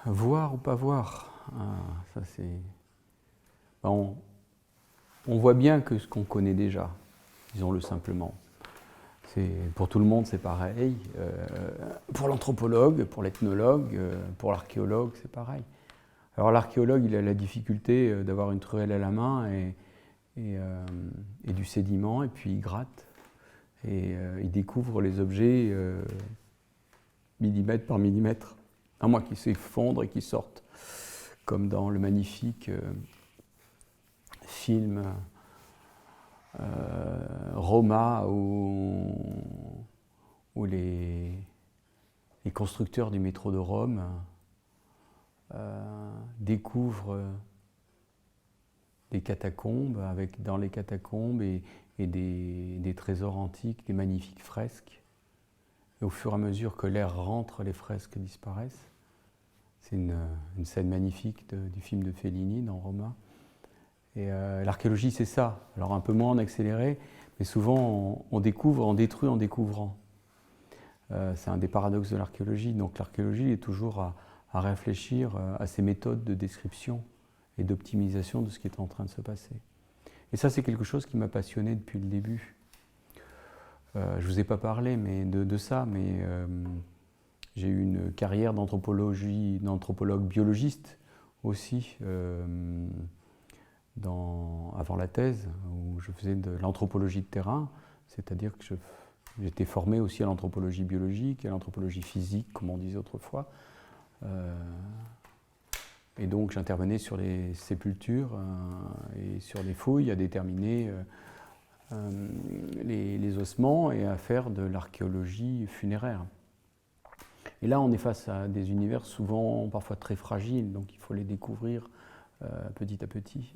Voir ou pas voir, ça c'est... On voit bien que ce qu'on connaît déjà, disons-le simplement. Pour tout le monde, c'est pareil. Pour l'anthropologue, pour l'ethnologue, pour l'archéologue, c'est pareil. Alors l'archéologue, il a la difficulté d'avoir une truelle à la main et du sédiment, et puis il gratte. Et il découvre les objets millimètre par millimètre, à moins qu'ils s'effondrent et qu'ils sortent, comme dans le magnifique film Roma, où les constructeurs du métro de Rome découvrent des catacombes, avec dans les catacombes et des trésors antiques, des magnifiques fresques. Et au fur et à mesure que l'air rentre, les fresques disparaissent. C'est une scène magnifique du film de Fellini dans Roma. Et l'archéologie, c'est ça. Alors un peu moins en accéléré, mais souvent on découvre, on détruit en découvrant. C'est un des paradoxes de l'archéologie. Donc l'archéologie est toujours à réfléchir à ces méthodes de description et d'optimisation de ce qui est en train de se passer. Et ça, c'est quelque chose qui m'a passionné depuis le début. Je ne vous ai pas parlé de ça, mais j'ai eu une carrière d'anthropologue biologiste aussi, avant la thèse, où je faisais de l'anthropologie de terrain, c'est-à-dire que j'étais formé aussi à l'anthropologie biologique, à l'anthropologie physique, comme on disait autrefois. Et donc j'intervenais sur les sépultures et sur les fouilles à déterminer les ossements et à faire de l'archéologie funéraire. Et là on est face à des univers souvent, parfois très fragiles, donc il faut les découvrir petit à petit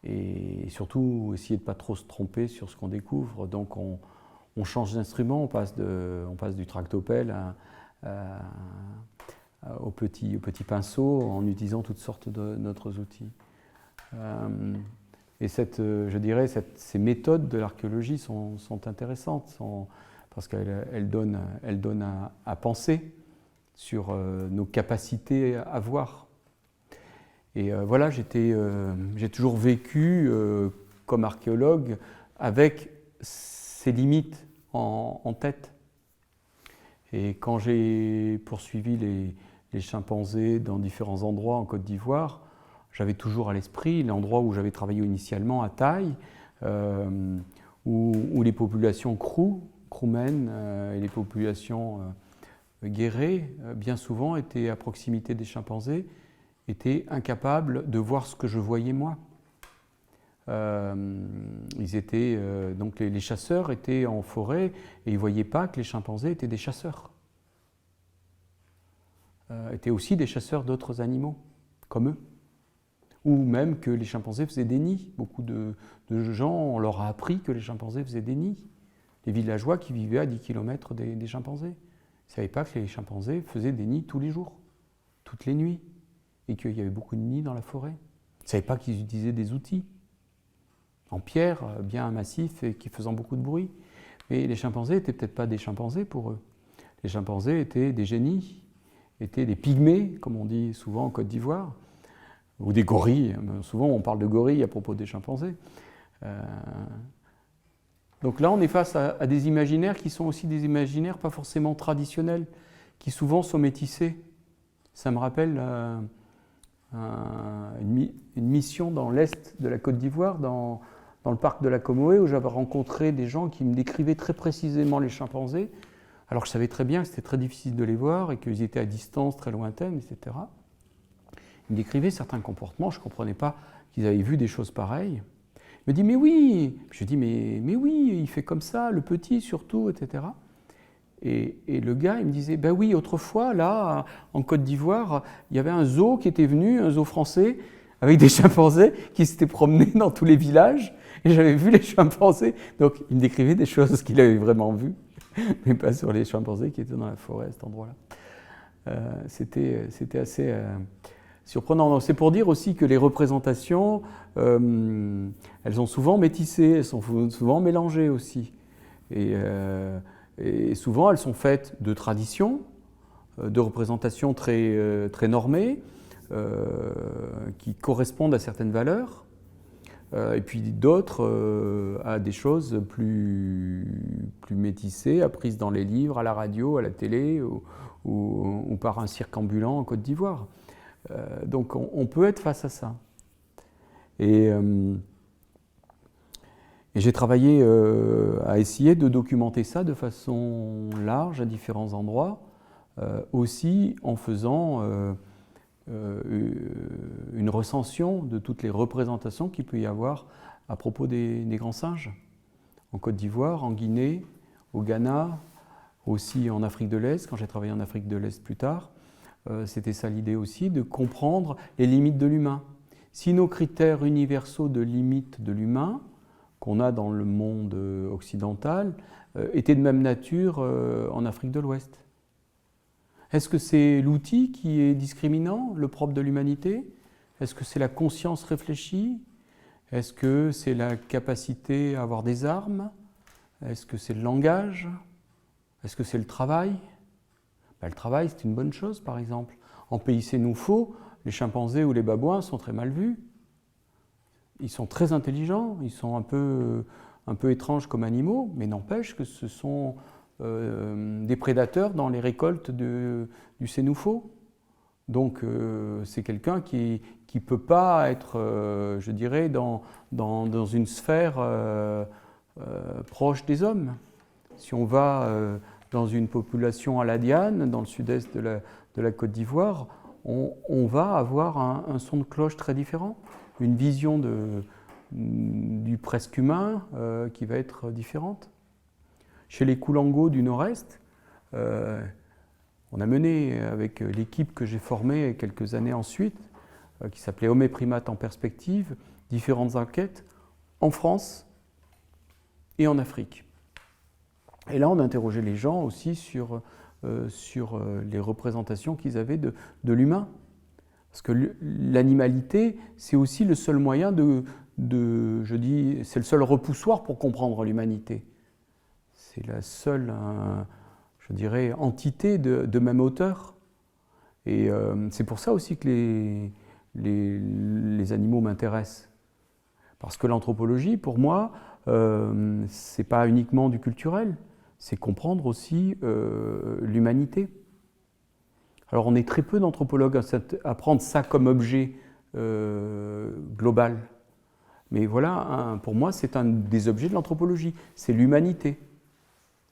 et surtout essayer de ne pas trop se tromper sur ce qu'on découvre. Donc on change d'instrument, on passe du tractopelle au petit pinceau en utilisant toutes sortes d'autres outils. Et je dirais ces méthodes de l'archéologie sont intéressantes parce qu'elles donnent à penser sur nos capacités à voir. Et voilà, j'ai toujours vécu comme archéologue avec ces limites en tête. Et quand j'ai poursuivi les chimpanzés dans différents endroits en Côte d'Ivoire, j'avais toujours à l'esprit l'endroit où j'avais travaillé initialement à Taï, où les populations Kroomen et les populations guérées, bien souvent étaient à proximité des chimpanzés, étaient incapables de voir ce que je voyais moi. Donc les chasseurs étaient en forêt et ils ne voyaient pas que les chimpanzés étaient des chasseurs. Étaient aussi des chasseurs d'autres animaux, comme eux. Ou même que les chimpanzés faisaient des nids. Beaucoup de gens, on leur a appris que les chimpanzés faisaient des nids. Les villageois qui vivaient à 10 km des chimpanzés. Ils ne savaient pas que les chimpanzés faisaient des nids tous les jours, toutes les nuits, et qu'il y avait beaucoup de nids dans la forêt. Ils ne savaient pas qu'ils utilisaient des outils en pierre, bien massifs et qui faisaient beaucoup de bruit. Mais les chimpanzés n'étaient peut-être pas des chimpanzés pour eux. Les chimpanzés étaient des génies, étaient des pygmées, comme on dit souvent en Côte d'Ivoire, ou des gorilles. Souvent on parle de gorilles à propos des chimpanzés. Donc là on est face à des imaginaires qui sont aussi des imaginaires pas forcément traditionnels, qui souvent sont métissés. Ça me rappelle une mission dans l'est de la Côte d'Ivoire, dans le parc de la Comoé, où j'avais rencontré des gens qui me décrivaient très précisément les chimpanzés, alors je savais très bien que c'était très difficile de les voir et qu'ils étaient à distance très lointaine, etc. Ils me décrivaient certains comportements, je ne comprenais pas qu'ils avaient vu des choses pareilles. Il me dit, mais oui. Je dis, mais oui, il fait comme ça, le petit surtout, etc. Et le gars, il me disait, ben oui, autrefois, là, en Côte d'Ivoire, il y avait un zoo qui était venu, un zoo français, avec des chimpanzés qui s'étaient promenés dans tous les villages, et j'avais vu les chimpanzés. Donc il me décrivait des choses qu'il avait vraiment vues, mais pas sur les chimpanzés qui étaient dans la forêt à cet endroit-là. C'était assez surprenant. Donc, c'est pour dire aussi que les représentations, elles sont souvent métissées, elles sont souvent mélangées aussi. Et souvent, elles sont faites de traditions, de représentations très, très normées, qui correspondent à certaines valeurs, et puis d'autres à des choses plus métissées, apprises dans les livres, à la radio, à la télé, ou par un cirque ambulant en Côte d'Ivoire. Donc on peut être face à ça. Et j'ai travaillé à essayer de documenter ça de façon large à différents endroits, aussi en faisant une recension de toutes les représentations qu'il peut y avoir à propos des grands singes. En Côte d'Ivoire, en Guinée, au Ghana, aussi en Afrique de l'Est, quand j'ai travaillé en Afrique de l'Est plus tard, c'était ça l'idée aussi, de comprendre les limites de l'humain. Si nos critères universaux de limites de l'humain, qu'on a dans le monde occidental, étaient de même nature en Afrique de l'Ouest. Est-ce que c'est l'outil qui est discriminant, le propre de l'humanité? Est-ce que c'est la conscience réfléchie? Est-ce que c'est la capacité à avoir des armes? Est-ce que c'est le langage? Est-ce que c'est le travail? Le travail, c'est une bonne chose, par exemple. En pays sénoufo, les chimpanzés ou les babouins sont très mal vus. Ils sont très intelligents, ils sont un peu étranges comme animaux, mais n'empêche que ce sont des prédateurs dans les récoltes du sénoufo. Donc c'est quelqu'un qui ne peut pas être, je dirais, dans une sphère proche des hommes. Si on va dans une population aladiane, dans le sud-est de la Côte d'Ivoire, on va avoir un son de cloche très différent, une vision du presque humain qui va être différente. Chez les Koulangos du Nord-Est, on a mené avec l'équipe que j'ai formée quelques années ensuite, qui s'appelait Homo Primates en perspective, différentes enquêtes en France et en Afrique. Et là, on a interrogé les gens aussi sur les représentations qu'ils avaient de l'humain. Parce que l'animalité, c'est aussi le seul moyen c'est le seul repoussoir pour comprendre l'humanité. C'est la seule, je dirais, entité de même hauteur. Et c'est pour ça aussi que les animaux m'intéressent. Parce que l'anthropologie, pour moi, c'est pas uniquement du culturel, c'est comprendre aussi l'humanité. Alors on est très peu d'anthropologues à prendre ça comme objet global. Mais voilà, pour moi, c'est un des objets de l'anthropologie, c'est l'humanité.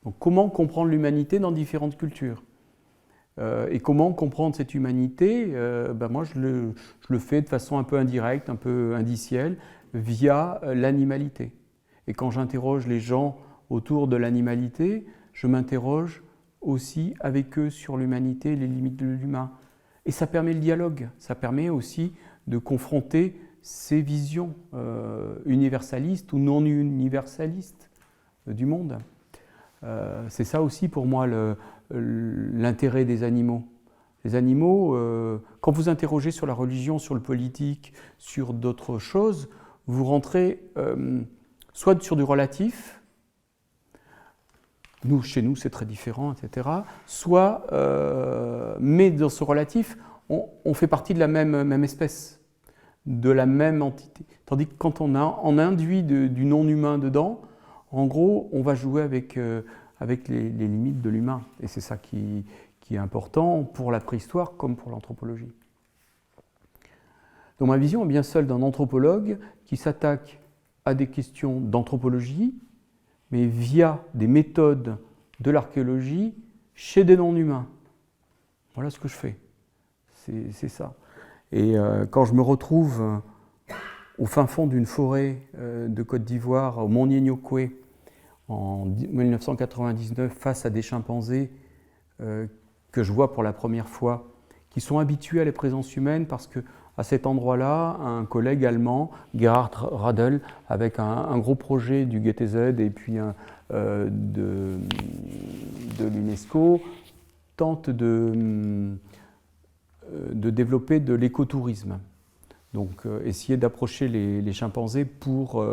Donc comment comprendre l'humanité dans différentes cultures? Et comment comprendre cette humanité? Moi, je le fais de façon un peu indirecte, un peu indicielle, via l'animalité. Et quand j'interroge les gens autour de l'animalité, je m'interroge aussi avec eux sur l'humanité, les limites de l'humain. Et ça permet le dialogue, ça permet aussi de confronter ces visions universalistes ou non universalistes du monde. C'est ça aussi pour moi l'intérêt des animaux. Les animaux, quand vous interrogez sur la religion, sur le politique, sur d'autres choses, vous rentrez soit sur du relatif, chez nous c'est très différent, etc. Soit, mais dans ce relatif, on fait partie de la même espèce, de la même entité. Tandis que quand on induit du non-humain dedans, en gros, on va jouer avec les limites de l'humain. Et c'est ça qui est important pour la préhistoire comme pour l'anthropologie. Donc ma vision est bien celle d'un anthropologue qui s'attaque à des questions d'anthropologie, mais via des méthodes de l'archéologie chez des non-humains. Voilà ce que je fais. C'est ça. Et quand je me retrouve au fin fond d'une forêt de Côte d'Ivoire, au Mont Niéniokwe, en 1999, face à des chimpanzés que je vois pour la première fois, qui sont habitués à la présence humaine parce que à cet endroit-là un collègue allemand, Gerhard Radl, avec un gros projet du GTZ et puis de l'UNESCO, tente de développer de l'écotourisme. Donc essayer d'approcher les chimpanzés pour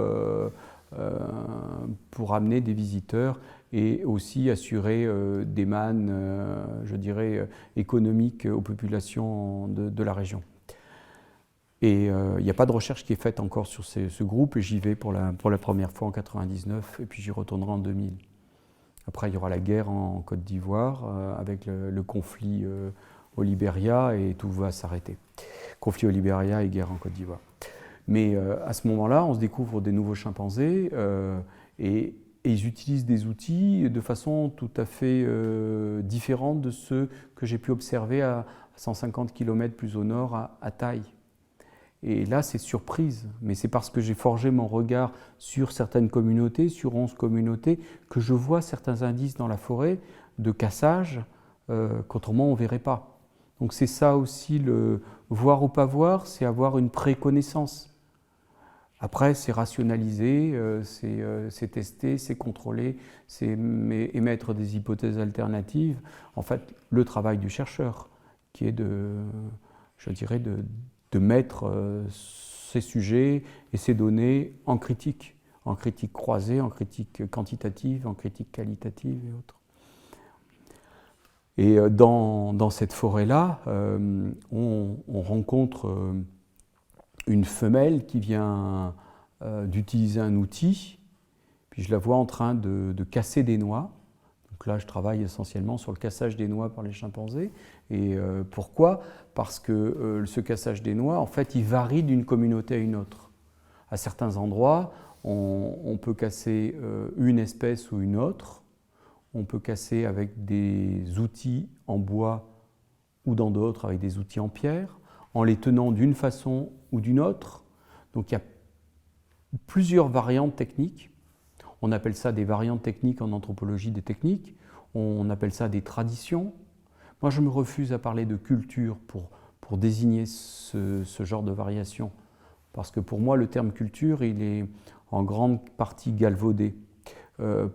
amener des visiteurs et aussi assurer des mannes, je dirais, économiques aux populations de la région. Et il n'y a pas de recherche qui est faite encore sur ce groupe, et j'y vais pour la première fois en 1999, et puis j'y retournerai en 2000. Après, il y aura la guerre en Côte d'Ivoire, avec le conflit au Libéria, et tout va s'arrêter. Conflit au Libéria et guerre en Côte d'Ivoire. Mais à ce moment-là, on se découvre des nouveaux chimpanzés, et ils utilisent des outils de façon tout à fait différente de ceux que j'ai pu observer à 150 km plus au nord à Taï. Et là, c'est surprise, mais c'est parce que j'ai forgé mon regard sur certaines communautés, sur 11 communautés, que je vois certains indices dans la forêt de cassage qu'autrement on ne verrait pas. Donc c'est ça aussi, le voir ou pas voir, c'est avoir une préconnaissance. Après, c'est rationaliser, c'est tester, c'est contrôler, c'est émettre des hypothèses alternatives. En fait, le travail du chercheur, qui est de mettre ces sujets et ces données en critique croisée, en critique quantitative, en critique qualitative et autres. Et dans cette forêt-là, on rencontre une femelle qui vient d'utiliser un outil, puis je la vois en train de casser des noix. Donc là, je travaille essentiellement sur le cassage des noix par les chimpanzés. Et pourquoi ? Parce que ce cassage des noix, en fait, il varie d'une communauté à une autre. À certains endroits, on peut casser une espèce ou une autre. On peut casser avec des outils en bois ou dans d'autres avec des outils en pierre, en les tenant d'une façon ou d'une autre. Donc il y a plusieurs variantes techniques. On appelle ça des variantes techniques en anthropologie des techniques. On appelle ça des traditions. Moi, je me refuse à parler de culture pour désigner ce genre de variation. Parce que pour moi, le terme culture, il est en grande partie galvaudé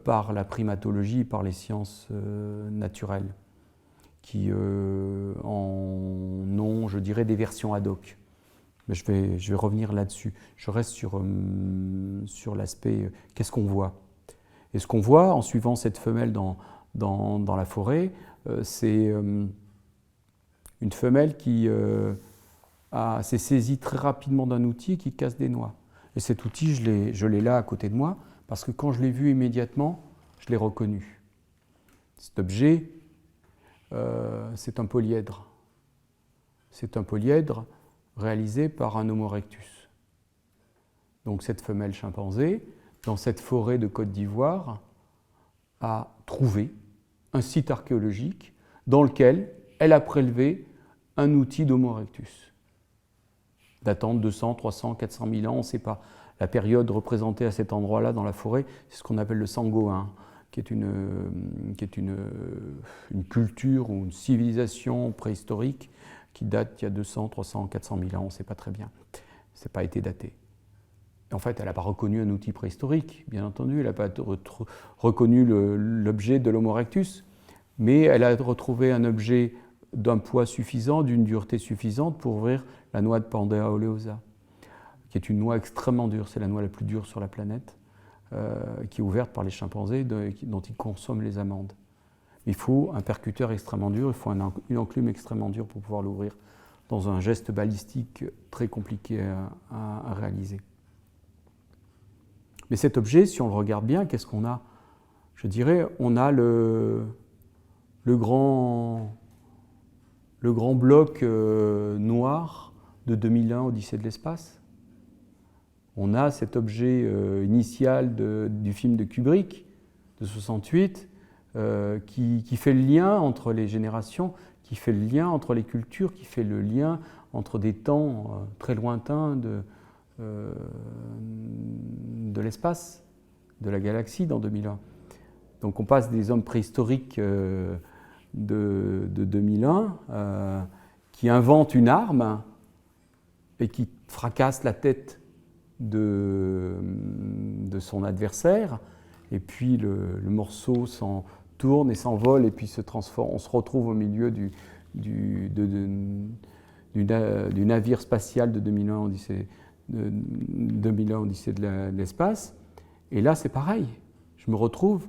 par la primatologie, par les sciences naturelles, qui en ont, je dirais, des versions ad hoc. Mais je vais revenir là-dessus. Je reste sur l'aspect qu'est-ce qu'on voit. Et ce qu'on voit en suivant cette femelle dans la forêt, c'est une femelle qui s'est saisie très rapidement d'un outil qui casse des noix. Et cet outil, je l'ai là à côté de moi, parce que quand je l'ai vu immédiatement, je l'ai reconnu. Cet objet, c'est un polyèdre. C'est un polyèdre réalisé par un Homo erectus. Donc cette femelle chimpanzé, dans cette forêt de Côte d'Ivoire, a trouvé un site archéologique dans lequel elle a prélevé un outil d'Homo erectus, datant de 200, 300, 400 000 ans, on ne sait pas. La période représentée à cet endroit-là dans la forêt, c'est ce qu'on appelle le Sangoin, qui est une culture ou une civilisation préhistorique qui date d'il y a 200, 300, 400 000 ans, on ne sait pas très bien. Ça n'a pas été daté. Et en fait, elle n'a pas reconnu un outil préhistorique, bien entendu, elle n'a pas reconnu l'objet de l'Homo erectus, mais elle a retrouvé un objet d'un poids suffisant, d'une dureté suffisante pour ouvrir la noix de Pandea oleosa, qui est une noix extrêmement dure, c'est la noix la plus dure sur la planète, qui est ouverte par les chimpanzés dont ils consomment les amandes. Il faut un percuteur extrêmement dur, il faut une enclume extrêmement dure pour pouvoir l'ouvrir dans un geste balistique très compliqué à réaliser. Mais cet objet, si on le regarde bien, qu'est-ce qu'on a ? Je dirais, on a le grand bloc noir de 2001, Odyssée de l'espace. On a cet objet initial du film de Kubrick, de 68, qui fait le lien entre les générations, qui fait le lien entre les cultures, qui fait le lien entre des temps très lointains de l'espace, de la galaxie dans 2001. Donc on passe des hommes préhistoriques de 2001 qui inventent une arme et qui fracasse la tête de son adversaire, et puis le morceau s'en tourne et s'envole et puis se transforme. On se retrouve au milieu du navire spatial de 2001 Odyssée de l'espace. Et là, c'est pareil. Je me retrouve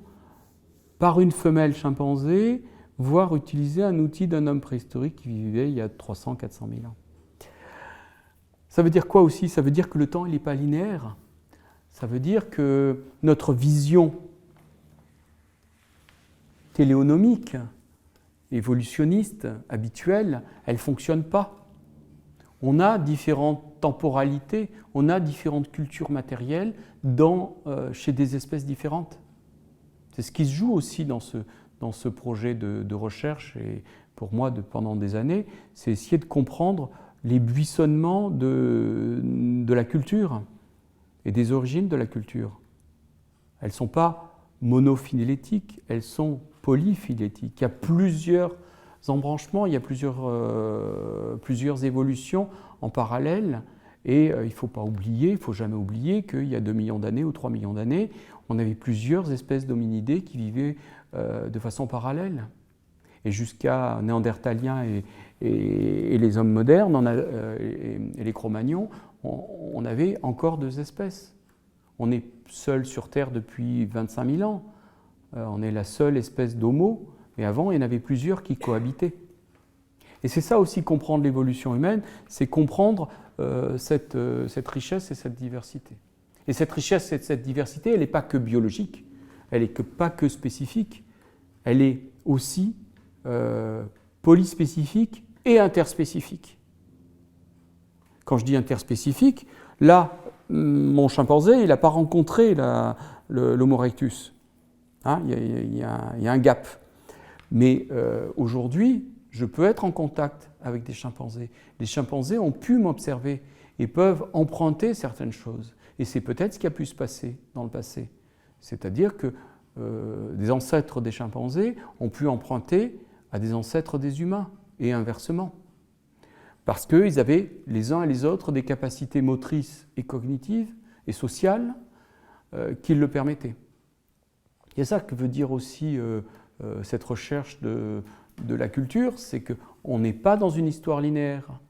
par une femelle chimpanzé voir utiliser un outil d'un homme préhistorique qui vivait il y a 300-400 000 ans. Ça veut dire quoi aussi? Ça veut dire que le temps, il n'est pas linéaire. Ça veut dire que notre vision téléonomique, évolutionniste, habituelle, elle ne fonctionne pas. On a différentes temporalités, on a différentes cultures matérielles chez des espèces différentes. C'est ce qui se joue aussi dans ce projet de recherche, et pour moi, pendant des années, c'est essayer de comprendre les buissonnements de la culture et des origines de la culture. Elles ne sont pas monophylétiques, elles sont polyphylétiques. Il y a plusieurs embranchements, il y a plusieurs évolutions en parallèle, et il ne faut pas oublier, il ne faut jamais oublier qu'il y a 2 millions d'années ou 3 millions d'années, on avait plusieurs espèces d'hominidés qui vivaient de façon parallèle. Et jusqu'à Néandertaliens et les hommes modernes, et les Cro-Magnons, on avait encore 2 espèces. On est seul sur Terre depuis 25 000 ans. On est la seule espèce d'homo, mais avant, il y en avait plusieurs qui cohabitaient. Et c'est ça aussi, comprendre l'évolution humaine, c'est comprendre cette richesse et cette diversité. Et cette richesse et cette diversité, elle n'est pas que biologique, elle n'est pas que spécifique, elle est aussi polyspécifique et interspécifique. Quand je dis interspécifique, là, mon chimpanzé, il n'a pas rencontré l'Homo erectus. Hein, il y a un gap. Mais aujourd'hui, je peux être en contact avec des chimpanzés. Les chimpanzés ont pu m'observer et peuvent emprunter certaines choses. Et c'est peut-être ce qui a pu se passer dans le passé. C'est-à-dire que des ancêtres des chimpanzés ont pu emprunter à des ancêtres des humains, et inversement. Parce qu'ils avaient les uns et les autres des capacités motrices et cognitives et sociales qui le permettaient. Et ça que veut dire aussi cette recherche de la culture, c'est qu'on n'est pas dans une histoire linéaire,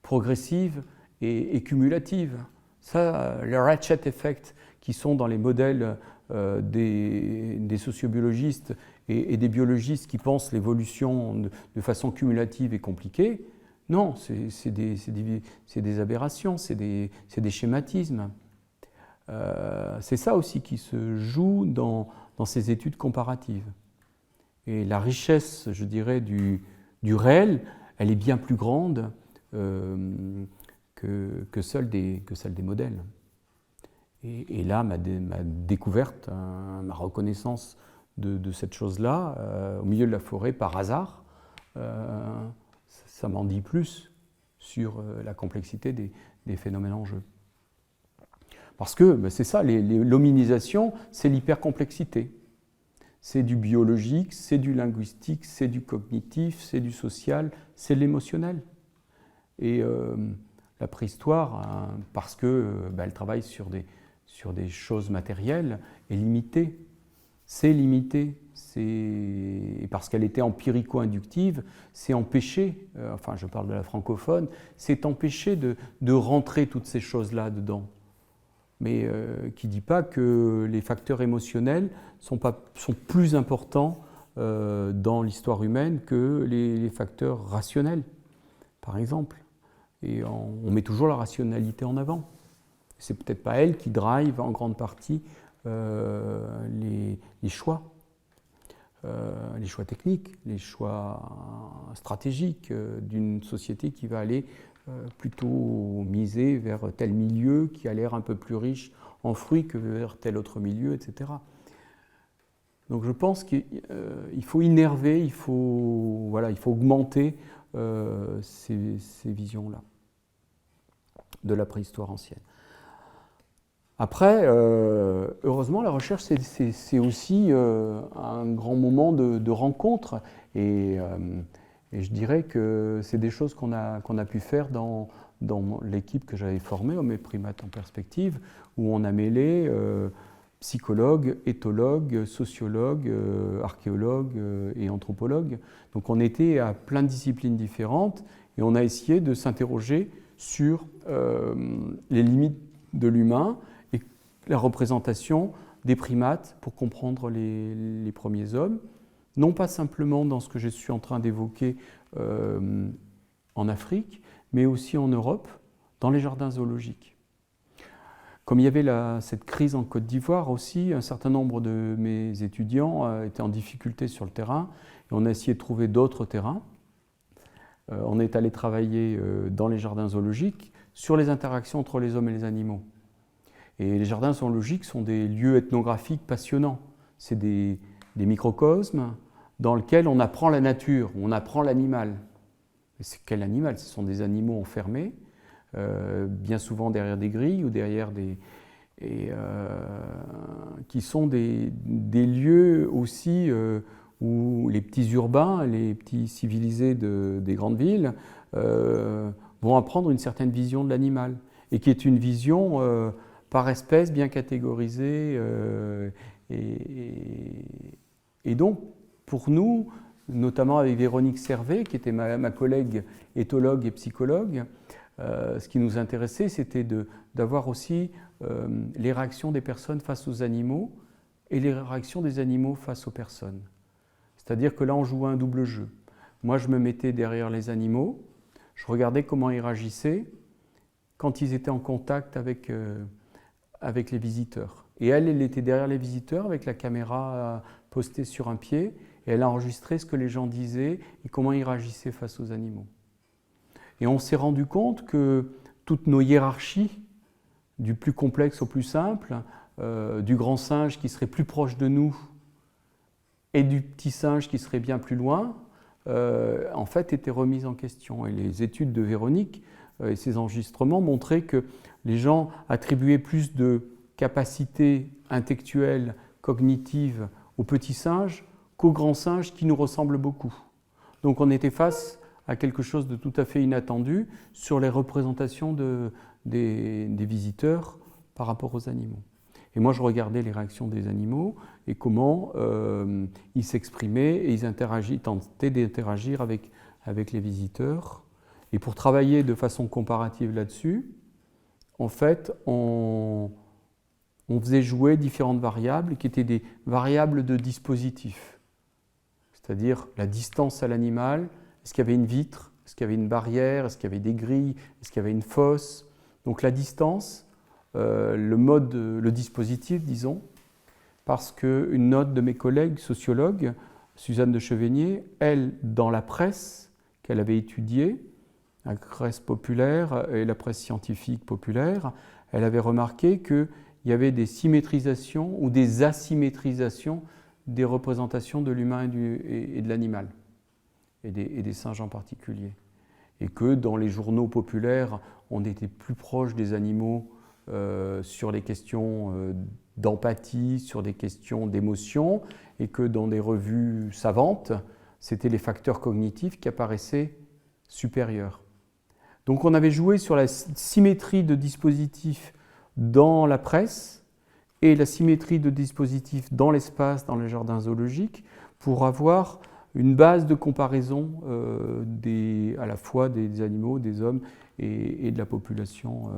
progressive et cumulative. Ça, le ratchet effect qui sont dans les modèles des sociobiologistes et des biologistes qui pensent l'évolution de façon cumulative et compliquée, non, c'est des aberrations, c'est des schématismes. C'est ça aussi qui se joue dans ces études comparatives. Et la richesse, je dirais, du réel, elle est bien plus grande que celle des modèles. Et là, ma découverte, ma reconnaissance de cette chose-là, au milieu de la forêt, par hasard, ça m'en dit plus sur la complexité des phénomènes en jeu. Parce que c'est ça, l'hominisation, c'est l'hypercomplexité. C'est du biologique, c'est du linguistique, c'est du cognitif, c'est du social, c'est de l'émotionnel. Et la préhistoire, parce qu'elle travaille sur des choses matérielles, est limitée. C'est limité. Et parce qu'elle était empirico-inductive, c'est empêché, enfin je parle de la francophone, c'est empêché de rentrer toutes ces choses-là dedans. Mais qui ne dit pas que les facteurs émotionnels sont plus importants dans l'histoire humaine que les facteurs rationnels, par exemple. Et on met toujours la rationalité en avant. C'est peut-être pas elle qui drive en grande partie les choix techniques, les choix stratégiques d'une société qui va aller plutôt miser vers tel milieu qui a l'air un peu plus riche en fruits que vers tel autre milieu, etc. Donc je pense qu'il faut innerver, il faut augmenter ces visions-là de la préhistoire ancienne. Après, heureusement, la recherche, c'est aussi un grand moment de rencontre. Et je dirais que c'est des choses qu'on a pu faire dans dans l'équipe que j'avais formée, Hommes et primates en perspective, où on a mêlé psychologues, éthologues, sociologues, archéologues et anthropologues. Donc on était à plein de disciplines différentes et on a essayé de s'interroger sur les limites de l'humain et la représentation des primates pour comprendre les premiers hommes, non pas simplement dans ce que je suis en train d'évoquer en Afrique, mais aussi en Europe, dans les jardins zoologiques. Comme il y avait cette crise en Côte d'Ivoire aussi, un certain nombre de mes étudiants étaient en difficulté sur le terrain et on a essayé de trouver d'autres terrains. On est allé travailler dans les jardins zoologiques sur les interactions entre les hommes et les animaux. Et les jardins zoologiques sont des lieux ethnographiques passionnants. C'est des microcosmes dans lesquels on apprend la nature, on apprend l'animal. C'est quel animal? Ce sont des animaux enfermés, bien souvent derrière des grilles ou derrière qui sont des lieux aussi où les petits urbains, les petits civilisés des grandes villes vont apprendre une certaine vision de l'animal et qui est une vision par espèce bien catégorisée et donc pour nous, notamment avec Véronique Servet, qui était ma collègue éthologue et psychologue, ce qui nous intéressait, c'était d'avoir aussi les réactions des personnes face aux animaux et les réactions des animaux face aux personnes. C'est-à-dire que là, on jouait un double jeu. Moi, je me mettais derrière les animaux, je regardais comment ils réagissaient quand ils étaient en contact avec les visiteurs. Et elle était derrière les visiteurs avec la caméra postée sur un pied, et elle a enregistré ce que les gens disaient et comment ils réagissaient face aux animaux. Et on s'est rendu compte que toutes nos hiérarchies, du plus complexe au plus simple, du grand singe qui serait plus proche de nous et du petit singe qui serait bien plus loin, en fait étaient remises en question. Et les études de Véronique et ses enregistrements montraient que les gens attribuaient plus de capacités intellectuelles, cognitives aux petits singes qu'aux grands singes qui nous ressemblent beaucoup. Donc on était face à quelque chose de tout à fait inattendu sur les représentations des visiteurs par rapport aux animaux. Et moi je regardais les réactions des animaux et comment ils s'exprimaient et ils tentaient d'interagir avec les visiteurs. Et pour travailler de façon comparative là-dessus, en fait, on faisait jouer différentes variables qui étaient des variables de dispositif. C'est-à-dire la distance à l'animal, est-ce qu'il y avait une vitre, est-ce qu'il y avait une barrière, est-ce qu'il y avait des grilles, est-ce qu'il y avait une fosse. Donc la distance, le dispositif, disons, parce qu'une note de mes collègues sociologues, Suzanne de Chevenier, elle, dans la presse qu'elle avait étudiée, la presse populaire et la presse scientifique populaire, elle avait remarqué qu'il y avait des symétrisations ou des asymétrisations des représentations de l'humain et de l'animal, et des singes en particulier. Et que dans les journaux populaires, on était plus proche des animaux sur les questions d'empathie, sur des questions d'émotion, et que dans des revues savantes, c'était les facteurs cognitifs qui apparaissaient supérieurs. Donc on avait joué sur la symétrie de dispositifs dans la presse, et la symétrie de dispositifs dans l'espace, dans les jardins zoologiques, pour avoir une base de comparaison à la fois des animaux, des hommes et de la population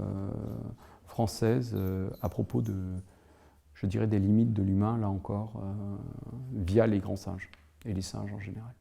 française à propos je dirais, des limites de l'humain, là encore, via les grands singes et les singes en général.